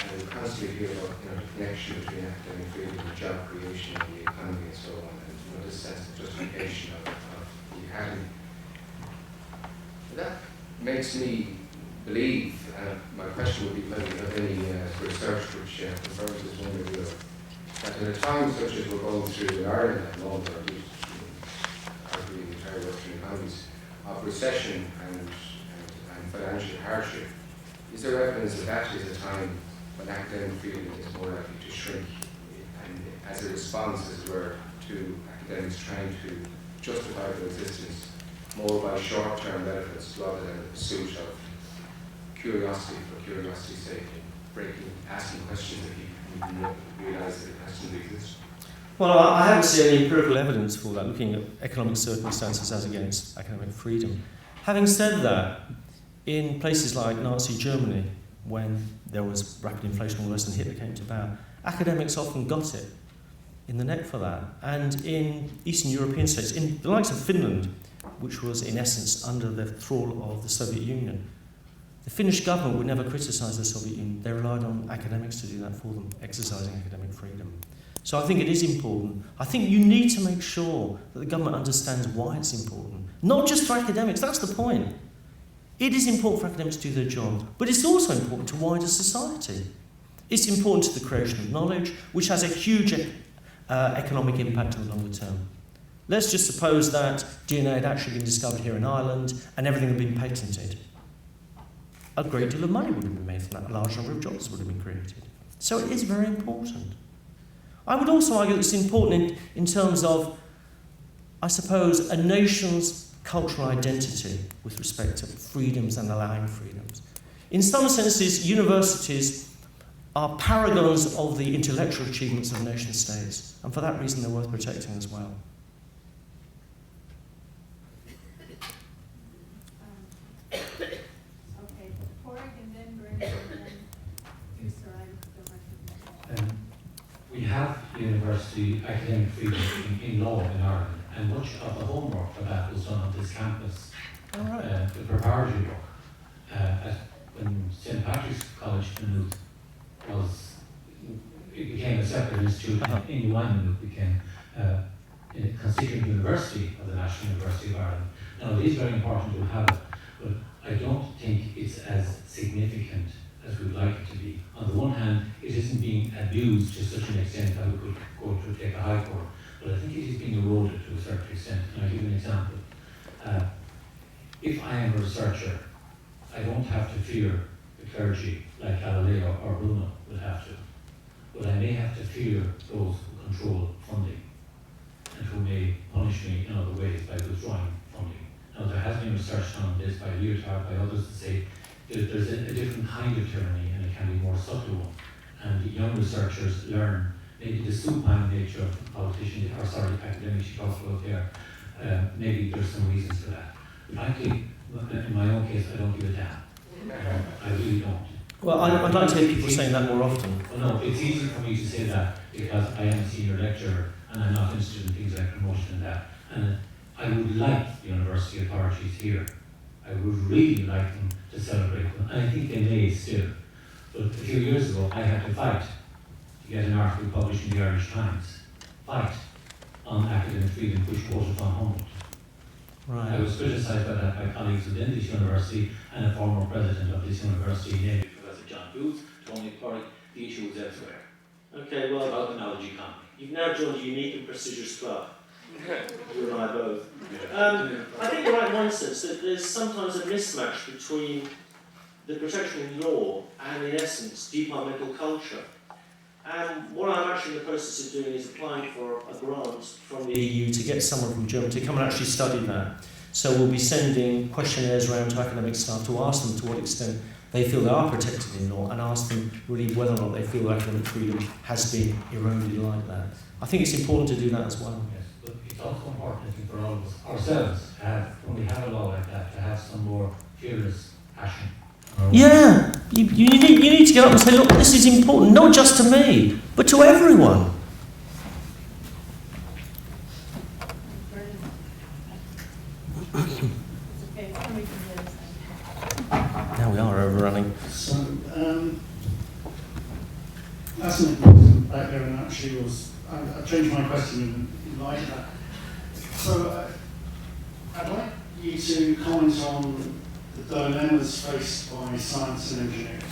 And we constantly hear about the connection between academic freedom and job creation and the economy and so on, and this sense of justification of the academy. That makes me believe, and my question would be whether you have any research which confirms this one or the other, that at a time such as we're going through in Ireland at the moment, or at least arguably the entire economies of recession and financial hardship, is there evidence that that is a time when academic freedom is more likely to shrink, and as a response, as it were, to academics trying to justify their existence more by short-term benefits rather than the pursuit of curiosity for curiosity's sake, asking questions that people realise that questions exist? Well, I haven't seen any empirical evidence for that, looking at economic circumstances as against academic freedom. Having said that, in places like Nazi Germany, when there was rapid inflation all worse than Hitler came to power, academics often got it in the neck for that. And in Eastern European states, in the likes of Finland, which was in essence under the thrall of the Soviet Union, the Finnish government would never criticise the Soviet Union. They relied on academics to do that for them, exercising academic freedom. So I think it is important. I think you need to make sure that the government understands why it's important. Not just for academics, that's the point. It is important for academics to do their job, but it's also important to wider society. It's important to the creation of knowledge, which has a huge economic impact in the longer term. Let's just suppose that DNA had actually been discovered here in Ireland and everything had been patented. A great deal of money would have been made from that, a large number of jobs would have been created. So it is very important. I would also argue that it's important in terms of, I suppose, a nation's cultural identity with respect to freedoms and allowing freedoms. In some senses, universities are paragons of the intellectual achievements of nation states, and for that reason they're worth protecting as well. Okay, before I can then bring you, sir, We have university academic freedom in law in Ireland, and much of the homework for that was done on this campus. The preparatory work. When St Patrick's College, Maynooth, it became a separate institute, in Maynooth became a constituent university of the National University of Ireland. Now, it is very important to have it, but I don't think it's as significant as we'd like it to be. On the one hand, it isn't being abused to such an extent that we could go to take a high court, but I think it is being eroded to a certain extent. And I'll give you an example. If I am a researcher, I don't have to fear the clergy like Galileo or Bruno would have to, but I may have to fear those who control funding and who may punish me in other ways by withdrawing funding. Now, there has been research done on this by Leotard, by others, to say there's a different kind of tyranny, and it can be more subtle one. And the young researchers learn maybe the supine nature of the politician, academics you talked about there. Maybe there's some reasons for that. Frankly, in my own case, I don't give a damn. I really don't. Well, I'd like to hear people saying that more often. Well, no, it's easy for me to say that because I am a senior lecturer and I'm not interested in things like promotion and that. And I would like the university authorities here. I would really like them to celebrate them, and I think they may still. But a few years ago, I had to fight to get an article published in the Irish Times. Fight on academic freedom, which quoted von Humboldt. Right. I was criticised by that by colleagues within this university, and a former president of this university, namely Professor John Booth, told me the issue was elsewhere. Okay, well, About the knowledge economy. you've now joined a unique and prestigious club. You and I both. I think you're right in one sense that there's sometimes a mismatch between the protection in law and, in essence, departmental culture. And what I'm actually in the process of doing is applying for a grant from the EU to get someone from Germany to come and actually study that. So we'll be sending questionnaires around to academic staff to ask them to what extent they feel they are protected in law, and ask them really whether or not they feel academic freedom has been eroded like that. I think it's important to do that as well. Yes, but it's also important, I think, for all of us ourselves, when we have a law like that, to have some more fearless passion. Yeah, you need to get up and say, look, this is important, not just to me, but to everyone. Now we are overrunning. So, that's an important background actually was, I changed my question in light of that. So, I'd like you to comment on the dilemmas faced by scientists and engineers.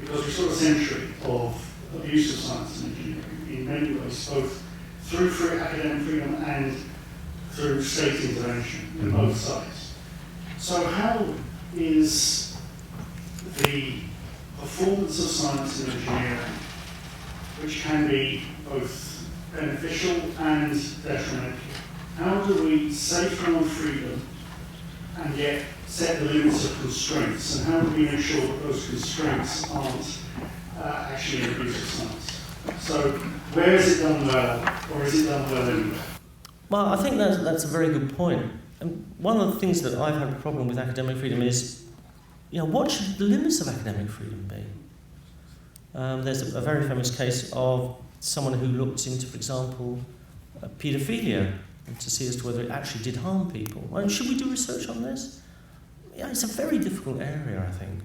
Because we saw a century of abuse of science and engineering in many ways, both through academic freedom and through state intervention on both sides. So how is the performance of science and engineering, which can be both beneficial and detrimental, how do we safeguard freedom and yet set the limits of constraints, and how do we make sure that those constraints aren't actually an abuse of science? So where is it done well, or is it done well anywhere? Well, I think that's a very good point. And one of the things that I've had a problem with academic freedom is, what should the limits of academic freedom be? There's a very famous case of someone who looked into, for example, paedophilia, to see as to whether it actually did harm people. Well, should we do research on this? Yeah, it's a very difficult area, I think.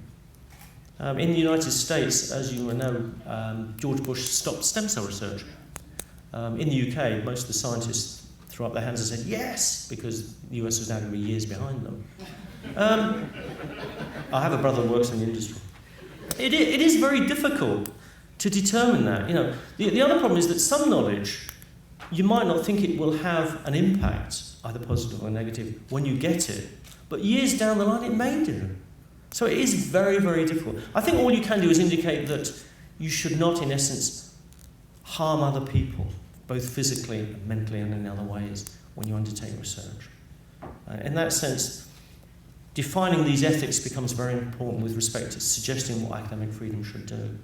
In the United States, as you will know, George Bush stopped stem cell research. In the UK, most of the scientists threw up their hands and said yes, because the US was now going to be years behind them. I have a brother who works in the industry. It is very difficult to determine that. The other problem is that some knowledge, you might not think it will have an impact, either positive or negative, when you get it, but years down the line it may do. So it is very, very difficult. I think all you can do is indicate that you should not, in essence, harm other people, both physically, and mentally, and in other ways, when you undertake research. In that sense, defining these ethics becomes very important with respect to suggesting what academic freedom should do.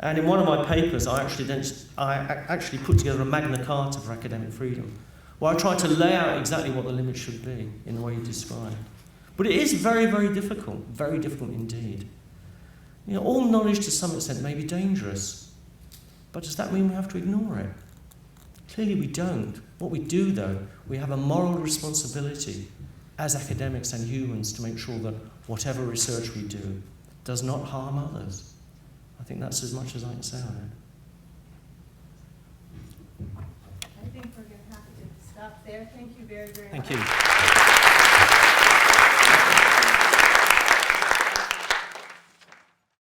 And in one of my papers, I actually put together a Magna Carta for academic freedom, where I tried to lay out exactly what the limits should be in the way you described. But it is very, very difficult indeed. All knowledge to some extent may be dangerous, but does that mean we have to ignore it? Clearly we don't. What we do, though, we have a moral responsibility as academics and humans to make sure that whatever research we do does not harm others. I think that's as much as I can say on it. I think we're going to have to stop there. Thank you very, very much. Thank you.